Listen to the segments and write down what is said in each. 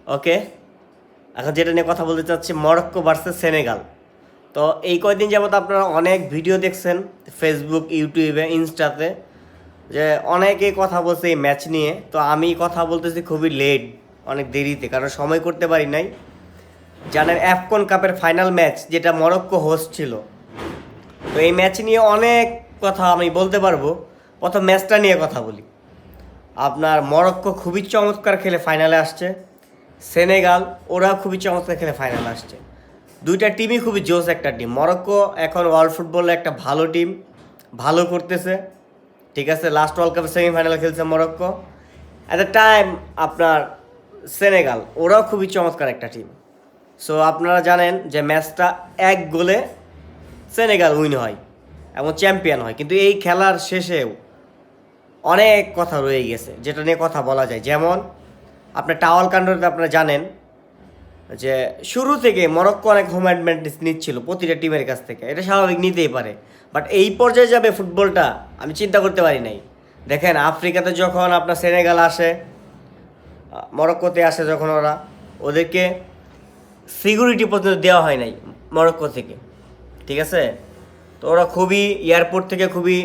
ওকে, এখন যেটা নিয়ে কথা বলতে চাচ্ছি, মরক্কো ভার্সেস সেনেগাল। তো এই কয়দিন যাবত আপনারা অনেক ভিডিও দেখছেন ফেসবুক, ইউটিউবে, ইনস্টাতে, যে অনেকেই কথা বলছে এই ম্যাচ নিয়ে। তো আমি কথা বলতেছি খুবই লেট, অনেক দেরিতে, কারণ সময় করতে পারি নাই। জানেন অ্যাফকন কাপের ফাইনাল ম্যাচ যেটা মরক্কো হোস্ট ছিল, তো এই ম্যাচ নিয়ে অনেক কথা আমি বলতে পারবো। প্রথম ম্যাচটা নিয়ে কথা বলি। আপনার মরক্কো খুবই চমৎকার খেলে ফাইনালে আসছে, সেনেগাল ওরা খুবই চমৎকার খেলে ফাইনালে আসছে। দুইটা টিমই খুবই জোস একটা টিম। মরক্কো এখন ওয়ার্ল্ড ফুটবলে একটা ভালো টিম, ভালো করতেছে, ঠিক আছে। লাস্ট ওয়ার্ল্ড কাপে সেমিফাইনাল খেলছে মরক্কো। অ্যাট দ্য টাইম আপনার সেনেগাল ওরাও খুবই চমৎকার একটা টিম। সো আপনারা জানেন যে ম্যাচটা 1 গোলে সেনেগাল উইন হয় এবং চ্যাম্পিয়ন হয়। কিন্তু এই খেলার শেষেও অনেক কথা রয়ে গেছে যেটা নিয়ে কথা বলা যায়। যেমন আপনার টাওয়াল কাণ্ডতে আপনারা জানেন যে শুরু থেকে মরক্কো অনেক হোম অ্যাডভান্টেজ নিচ্ছিল প্রতিটা টিমের কাছ থেকে, এটা স্বাভাবিক, নিতেই পারে। বাট এই পর্যায়ে যাবে ফুটবলটা আমি চিন্তা করতে পারি নাই। দেখেন আফ্রিকাতে যখন আপনার সেনেগাল আসে, মরক্কোতে আসে যখন ওরা, ওদেরকে সিকিউরিটি পর্যন্ত দেওয়া হয় নাই মরক্কো থেকে, ঠিক আছে। তো ওরা খুবই এয়ারপোর্ট থেকে খুবই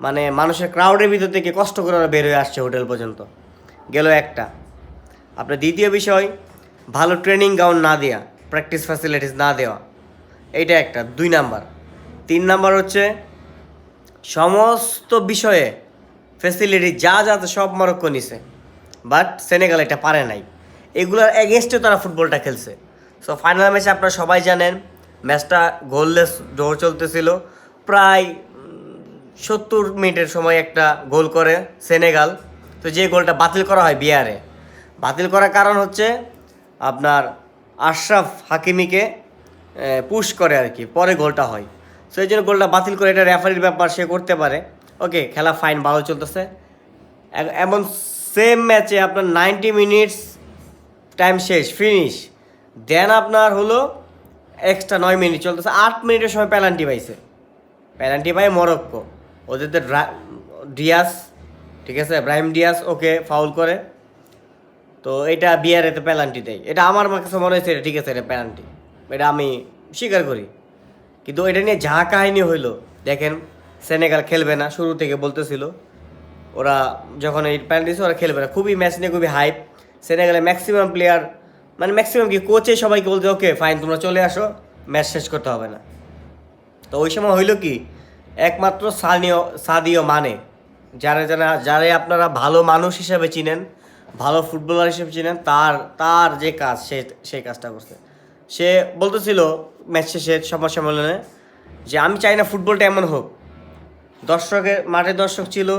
মানে মানুষের ক্রাউডের ভিতর থেকে কষ্ট করে ওরা বের হয়ে আসছে হোটেল পর্যন্ত, গেল একটা। আপনার দ্বিতীয় বিষয়, ভালো ট্রেনিং গ্রাউন্ড না দেওয়া, প্র্যাকটিস ফ্যাসিলিটিস না দেওয়া, এইটা একটা। 2 নাম্বার। 3 নাম্বার হচ্ছে সমস্ত বিষয়ে ফ্যাসিলিটি যা যা সব মরক্কো নিছে, বাট সেনেগাল এটা পারে নাই। এগুলোর এগেনস্টে তারা ফুটবলটা খেলছে। সো ফাইনাল ম্যাচে আপনারা সবাই জানেন ম্যাচটা গোললেস ড্র চলতেছিল। প্রায় 70 মিনিটের সময় একটা গোল করে সেনেগাল। তো যে গোলটা বাতিল করা হয় বিয়ারে, বাতিল করার কারণ হচ্ছে আপনার আশরাফ হাকিমিকে পুশ করে আর কি, পরে গোলটা হয়। সো এই জন্য গোলটা বাতিল করে, এটা রেফারির ব্যাপার, সে করতে পারে। ওকে, খেলা ফাইন, ভালো চলতেছে। এমন সেম ম্যাচে আপনার 90 মিনিটস টাইম শেষ, ফিনিশ, দেন আপনার হলো এক্সট্রা 9 মিনিট চলতেছে, 8 মিনিটের সময় পেনাল্টি পাইছে। পেনাল্টি পায় মরক্কো। ওদের তো ডিয়াস, ঠিক আছে, ব্রাহিম ডিয়াস ওকে ফাউল করে। তো এটা বিয়ারেতে পেনাল্টি দেয়, এটা আমার কাছে মনে হয়েছে এটা ঠিক আছে, এটা পেনাল্টি, এটা আমি স্বীকার করি। কিন্তু এটা নিয়ে যা কাহিনী হইলো, দেখেন সেনেগাল খেলবে না, শুরু থেকে বলতেছিল ওরা, যখন এই পেনাল্টি দিচ্ছে ওরা খেলবে না। খুবই ম্যাচ নিয়ে খুবই হাইপ। সেনেগালের ম্যাক্সিমাম প্লেয়ার, মানে ম্যাক্সিমাম কি কোচে সবাইকে বলতে, ওকে ফাইন তোমরা চলে আসো, ম্যাচ শেষ করতে হবে না। তো ওই সময় হইলো কি, একমাত্র সাদিও মানে, যারা আপনারা ভালো মানুষ হিসেবে চিনেন, ভালো ফুটবলার হিসেবে চিনেন, তার যে কাজ সেই কাজটা করছে। সে বলতেছিল ম্যাচ শেষে সংবাদ সম্মেলনে যে আমি চাই না ফুটবলটা এমন হোক, মাঠে দর্শক ছিল,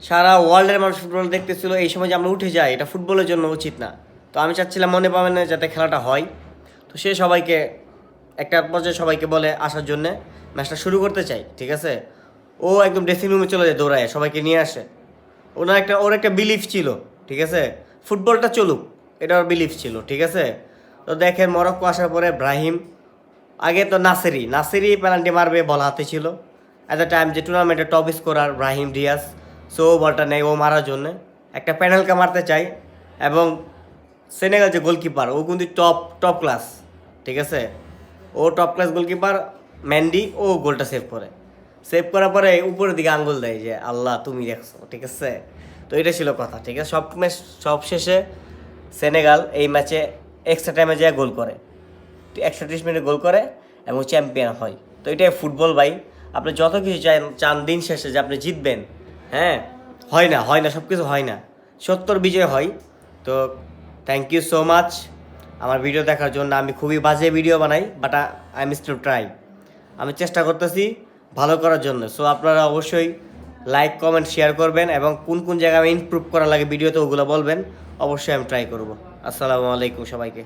সারা ওয়ার্ল্ডের মানুষ ফুটবল দেখতেছিল, এই সময় যে আমরা উঠে যাই এটা ফুটবলের জন্য উচিত না। তো আমি চাচ্ছিলাম মনে পাবেন না যাতে খেলাটা হয়। তো সে সবাইকে একটা পর্যায়ে সবাইকে বলে আসার জন্যে, ম্যাচটা শুরু করতে চাই, ঠিক আছে। ও একদম ড্রেসিং রুমে চলে যায় দৌড়ায়, সবাইকে নিয়ে আসে। ওর একটা বিলিফ ছিল, ঠিক আছে, ফুটবলটা চলুক, এটা ওর বিলিফ ছিল, ঠিক আছে। তো দেখেন মরক্কো আসার পরে ব্রাহিম, আগে তো নাসেরি পেনাল্টি মারবে বল হাতে ছিল। অ্যাট দ্য টাইম যে টুর্নামেন্টে top scorer Brahim Dias, so বলটা নেই ও মারার জন্য, একটা প্যানেলকে মারতে চাই। এবং সেনেগাল যে গোলকিপার ও কিন্তু টপ ক্লাস, ঠিক আছে, ও টপ ক্লাস গোলকিপার ম্যান্ডি, ও গোলটা সেভ করার পরে উপরের দিকে আঙ্গুল দেয় যে আল্লাহ তুমি দেখছো, ঠিক আছে। তো এটা ছিল কথা, ঠিক আছে। সব শেষে সেনেগাল এই ম্যাচে এক্সট্রা টাইমে যায় গোল করে, 130 মিনিটে গোল করে এবং চ্যাম্পিয়ন হয়। তো এটাই ফুটবল ভাই। আপনি যত কিছু চান দিন শেষে যে আপনি জিতবেন, হ্যাঁ, হয় না সব কিছু হয় না, সত্যর বিজয় হয়। তো থ্যাংক ইউ সো মাচ আমার ভিডিও দেখার জন্য। আমি খুবই বাজে ভিডিও বানাই, but I am still try, আমি চেষ্টা করতেছি ভালো করার জন্য। সো আপনারা অবশ্যই লাইক, কমেন্ট, শেয়ার করবেন এবং কোন কোন জায়গায় আমি ইমপ্রুভ করা লাগে ভিডিওতে ওগুলো বলবেন, অবশ্যই আমি ট্রাই করব। আসসালামু আলাইকুম সবাইকে।